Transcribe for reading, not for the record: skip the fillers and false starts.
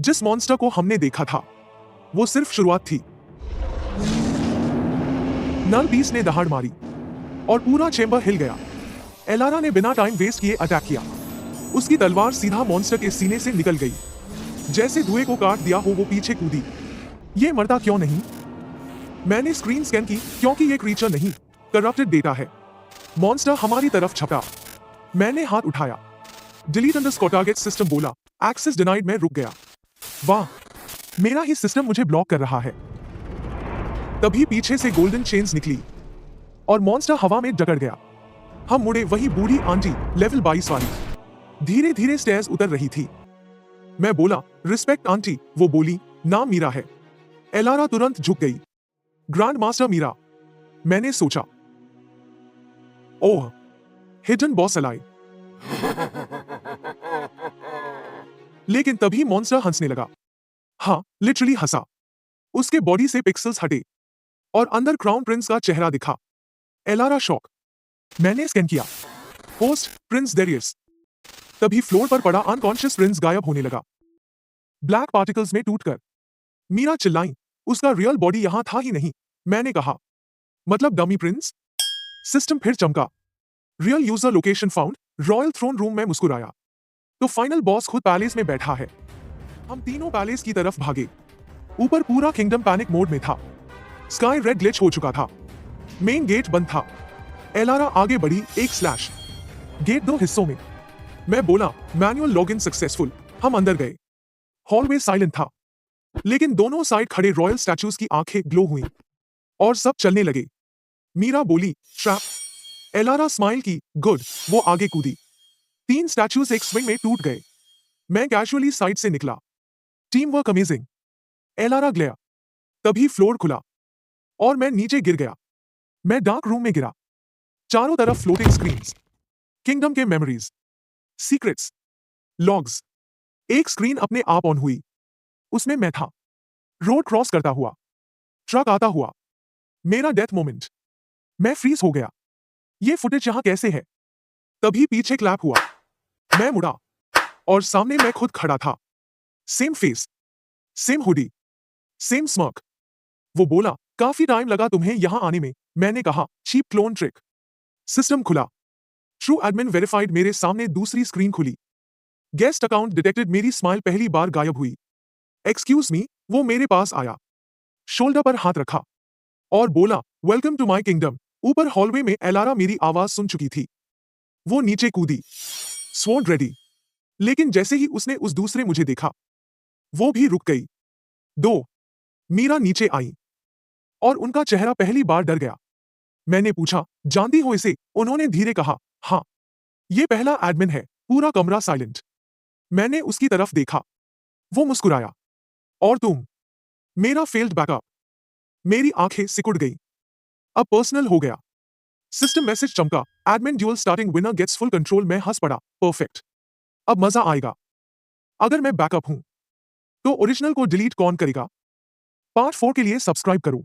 जिस मॉन्स्टर को हमने देखा था वो सिर्फ शुरुआत थी। नल बीस ने दहाड़ मारी और पूरा चेंबर हिल गया। एलारा ने बिना टाइम वेस्ट किए अटैक किया। उसकी तलवार सीधा मॉन्स्टर के सीने से निकल गई। जैसे धुएं को काट दिया हो वो पीछे कूदी। ये मरता क्यों नहीं? मैंने स्क्रीन स्कैन की क्योंकि ये क्रीचर नहीं, करप्टेड डेटा है। मॉन्स्टर हमारी तरफ छपा। मैंने हाथ उठाया। डिलीट अंडरस्कोर टारगेट सिस्टम बोला। एक्सेस डिनाइड में रुक गया। वाह, मेरा ही सिस्टम मुझे ब्लॉक कर रहा है। तभी पीछे से गोल्डन चेन्स निकली और मॉन्स्टर हवा में जकड़ गया। हम मुड़े, वही बूढ़ी आंटी लेवल 22 वाली धीरे धीरे स्टेयर्स उतर रही थी। मैं बोला, रिस्पेक्ट आंटी। वो बोली, नाम मीरा है। एलारा तुरंत झुक गई। Grand master Meera. मैंने सोचा, ओह, हिडन बॉस अलाई। लेकिन तभी मॉन्स्टर हंसने लगा। हाँ, लिटरली हंसा। उसके बॉडी से पिक्सल्स हटे और अंदर क्राउन प्रिंस का चेहरा दिखा। Elara shock. मैंने स्कैन किया। Host Prince Darius. तभी फ्लोर पर पड़ा अनकॉन्शियस प्रिंस गायब होने लगा, ब्लैक पार्टिकल्स में टूटकर। मीरा चिल्लाई, उसका रियल बॉडी यहां था ही नहीं। मैंने कहा, मतलब डमी प्रिंस? सिस्टम फिर चमका। Real user location found. Royal throne room में मुस्कुराया। तो फाइनल बॉस खुद पैलेस में बैठा है। हम तीनों पैलेस की तरफ भागे। ऊपर पूरा किंगडम पैनिक मोड में था। स्काई रेड ग्लिच हो चुका था। मेन गेट बंद था। एलारा आगे बढ़ी, एक स्लैश। गेट 2 हिस्सों में। मैं बोला, मैनुअल लॉगिन सक्सेसफुल। हम अंदर गए। हॉलवे साइलेंट था, लेकिन दोनों साइड खड़े रॉयल स्टैचूज की आंखें ग्लो हुई और सब चलने लगे। मीरा बोली, ट्रैप। एलारा स्माइल की, गुड। वो आगे कूदी। 3 स्टैचूज एक स्विंग में टूट गए। मैं कैजुअली साइड से निकला। Team work amazing. एलारा गया। तभी फ्लोर खुला और मैं नीचे गिर गया। मैं डार्क रूम में गिरा। चारों तरफ फ्लोटिंग स्क्रीन्स, किंगडम के मेमोरीज, सीक्रेट्स, लॉग्स। एक स्क्रीन अपने आप ऑन हुई। उसमें मैं था, रोड क्रॉस करता हुआ, ट्रक आता हुआ, मेरा डेथ मोमेंट। मैं फ्रीज हो गया। ये फुटेज यहां कैसे है? तभी पीछे क्लैप हुआ। मैं मुड़ा और सामने मैं खुद खड़ा था। Same face, same hoodie, same smirk. वो बोला, काफी टाइम लगा तुम्हें यहां आने में। मैंने कहा, चीप क्लोन ट्रिक। सिस्टम खुला। True admin verified. मेरे सामने दूसरी स्क्रीन खुली। Guest account detected. मेरी स्माइल पहली बार गायब हुई। Excuse me. वो मेरे पास आया, शोल्डर पर हाथ रखा और बोला, वेलकम टू माई किंगडम। ऊपर हॉलवे में एलारा मेरी आवाज सुन चुकी थी। वो नीचे कूदी, स्वॉर्ड रेडी। लेकिन जैसे ही उसने उस दूसरे मुझे देखा, वो भी रुक गई। 2 मीरा नीचे आई और उनका चेहरा पहली बार डर गया। मैंने पूछा, जानती हो इसे? उन्होंने धीरे कहा, हाँ, ये पहला एडमिन है। पूरा कमरा साइलेंट। मैंने उसकी तरफ देखा। वो मुस्कुराया। और तुम? मेरा फेल्ड बैकअप। मेरी आंखें सिकुड़ गई। अब पर्सनल हो गया। सिस्टम मैसेज चमका, admin duel starting, winner gets full control. मैं हंस पड़ा। परफेक्ट, अब मजा आएगा। अगर मैं बैकअप हूं तो ओरिजिनल को डिलीट कौन करेगा? पार्ट 4 के लिए सब्सक्राइब करो।